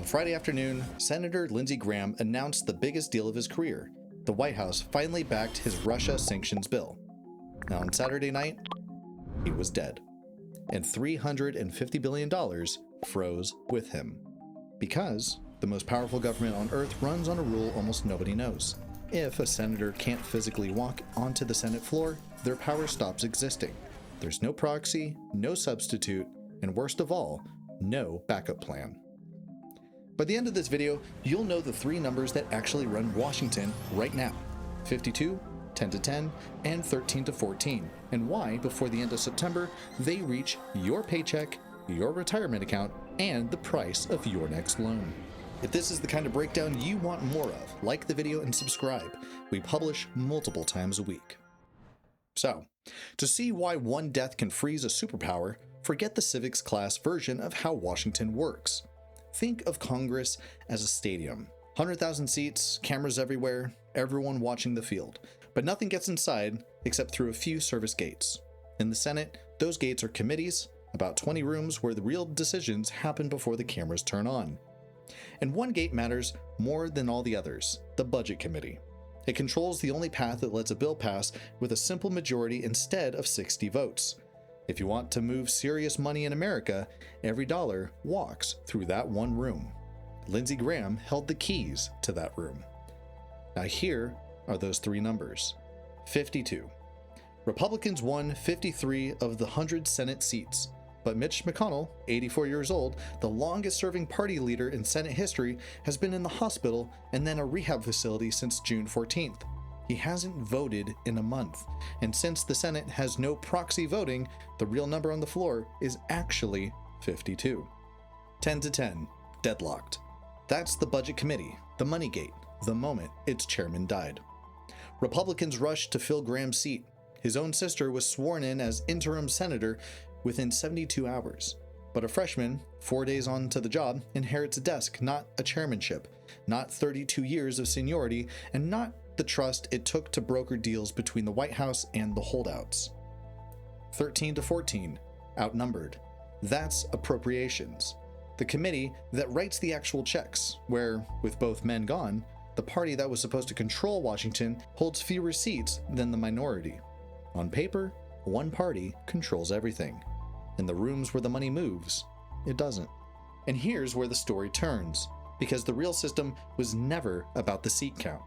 On Friday afternoon, Senator Lindsey Graham announced the biggest deal of his career. The White House finally backed his Russia sanctions bill. Now on Saturday night, he was dead. And $350 billion froze with him. Because the most powerful government on earth runs on a rule almost nobody knows. If a senator can't physically walk onto the Senate floor, their power stops existing. There's no proxy, no substitute, and worst of all, no backup plan. By the end of this video, you'll know the three numbers that actually run Washington right now: 52, 10 to 10, and 13 to 14, and why, before the end of September, they reach your paycheck, your retirement account, and the price of your next loan. If this is the kind of breakdown you want more of, like the video and subscribe. We publish multiple times a week. So, to see why one death can freeze a superpower, forget the civics class version of how Washington works. Think of Congress as a stadium. 100,000 seats, cameras everywhere, everyone watching the field. But nothing gets inside except through a few service gates. In the Senate, those gates are committees, about 20 rooms where the real decisions happen before the cameras turn on. And one gate matters more than all the others: the Budget Committee. It controls the only path that lets a bill pass with a simple majority instead of 60 votes. If you want to move serious money in America, every dollar walks through that one room. Lindsey Graham held the keys to that room. Now here are those three numbers. 52. Republicans won 53 of the 100 Senate seats, but Mitch McConnell, 84 years old, the longest-serving party leader in Senate history, has been in the hospital and then a rehab facility since June 14th. He hasn't voted in a month, and since the Senate has no proxy voting, the real number on the floor is actually 52. 10 to 10, deadlocked. That's the Budget Committee, the money gate, the moment its chairman died. Republicans rushed to fill Graham's seat. His own sister was sworn in as interim senator within 72 hours. But a freshman, 4 days on to the job, inherits a desk, not a chairmanship, not 32 years of seniority, and not the trust it took to broker deals between the White House and the holdouts. 13 to 14, outnumbered. That's Appropriations, the committee that writes the actual checks, where, with both men gone, the party that was supposed to control Washington holds fewer seats than the minority. On paper, one party controls everything. In the rooms where the money moves, it doesn't. And here's where the story turns, because the real system was never about the seat count.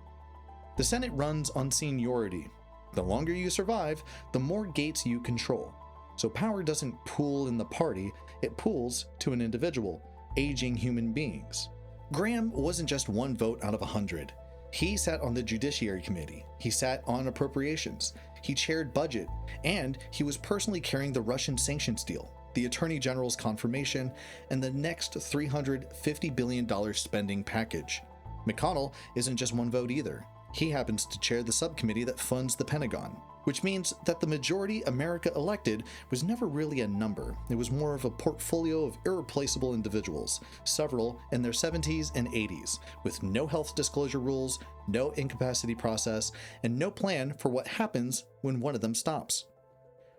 The Senate runs on seniority. The longer you survive, the more gates you control. So power doesn't pool in the party, it pools to an individual, aging human beings. Graham wasn't just one vote out of 100. He sat on the Judiciary Committee, he sat on Appropriations, he chaired Budget, and he was personally carrying the Russian sanctions deal, the Attorney General's confirmation, and the next $350 billion spending package. McConnell isn't just one vote either. He happens to chair the subcommittee that funds the Pentagon, which means that the majority America elected was never really a number. It was more of a portfolio of irreplaceable individuals, several in their 70s and 80s, with no health disclosure rules, no incapacity process, and no plan for what happens when one of them stops.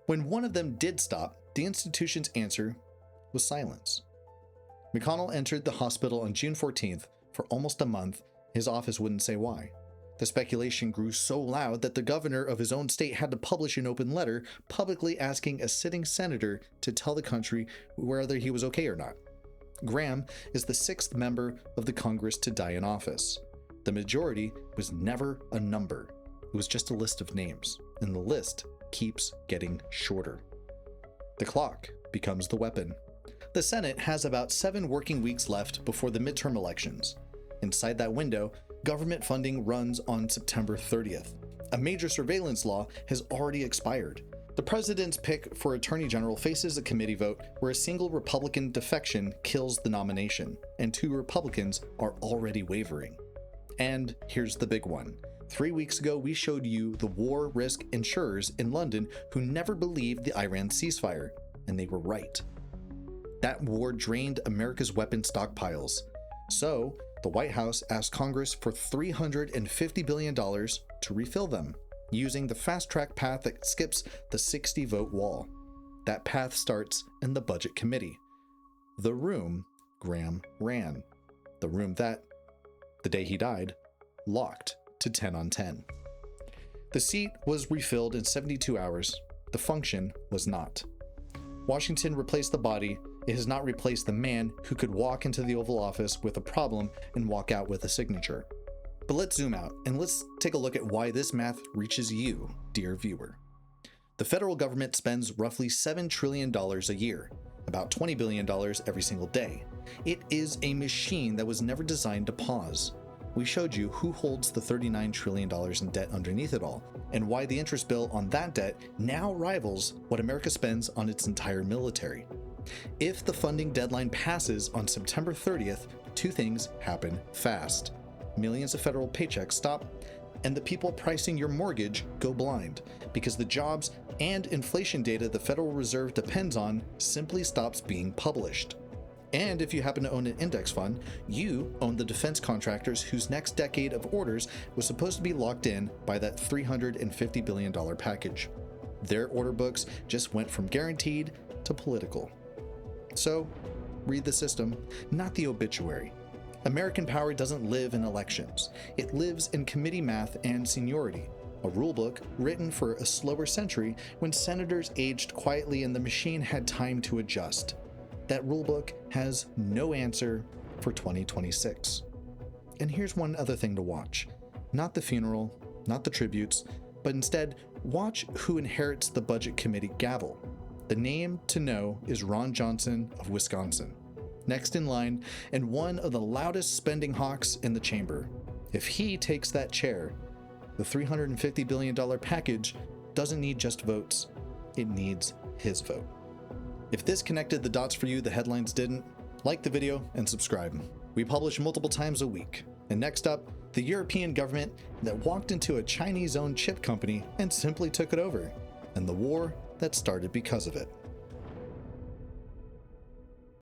When one of them did stop, the institution's answer was silence. McConnell entered the hospital on June 14th. For almost a month, his office wouldn't say why. The speculation grew so loud that the governor of his own state had to publish an open letter publicly asking a sitting senator to tell the country whether he was okay or not. Graham is the 6th member of the Congress to die in office. The majority was never a number. It was just a list of names, and the list keeps getting shorter. The clock becomes the weapon. The Senate has about 7 working weeks left before the midterm elections. Inside that window, government funding runs on September 30th. A major surveillance law has already expired. The president's pick for attorney general faces a committee vote where a single Republican defection kills the nomination, and 2 Republicans are already wavering. And here's the big one. 3 weeks ago, we showed you the war risk insurers in London who never believed the Iran ceasefire, and they were right. That war drained America's weapon stockpiles. So, the White House asked Congress for $350 billion to refill them, using the fast-track path that skips the 60-vote wall. That path starts in the Budget Committee, the room Graham ran. The room that, the day he died, locked to 10 on 10. The seat was refilled in 72 hours. The function was not. Washington replaced the body. It has not replaced the man who could walk into the Oval Office with a problem and walk out with a signature. But let's zoom out and let's take a look at why this math reaches you, dear viewer. The federal government spends roughly $7 trillion a year, about $20 billion every single day. It is a machine that was never designed to pause. We showed you who holds the $39 trillion in debt underneath it all, and why the interest bill on that debt now rivals what America spends on its entire military. If the funding deadline passes on September 30th, two things happen fast. Millions of federal paychecks stop, and the people pricing your mortgage go blind, because the jobs and inflation data the Federal Reserve depends on simply stops being published. And if you happen to own an index fund, you own the defense contractors whose next decade of orders was supposed to be locked in by that $350 billion package. Their order books just went from guaranteed to political. So, read the system, not the obituary. American power doesn't live in elections. It lives in committee math and seniority, a rulebook written for a slower century when senators aged quietly and the machine had time to adjust. That rulebook has no answer for 2026. And here's one other thing to watch. Not the funeral, not the tributes, but instead watch who inherits the Budget Committee gavel. The name to know is Ron Johnson of Wisconsin, next in line and one of the loudest spending hawks in the chamber. If he takes that chair, the $350 billion package doesn't need just votes, it needs his vote. If this connected the dots for you, the headlines didn't, like the video and subscribe. We publish multiple times a week. And next up, the European government that walked into a Chinese-owned chip company and simply took it over, and the war that started because of it.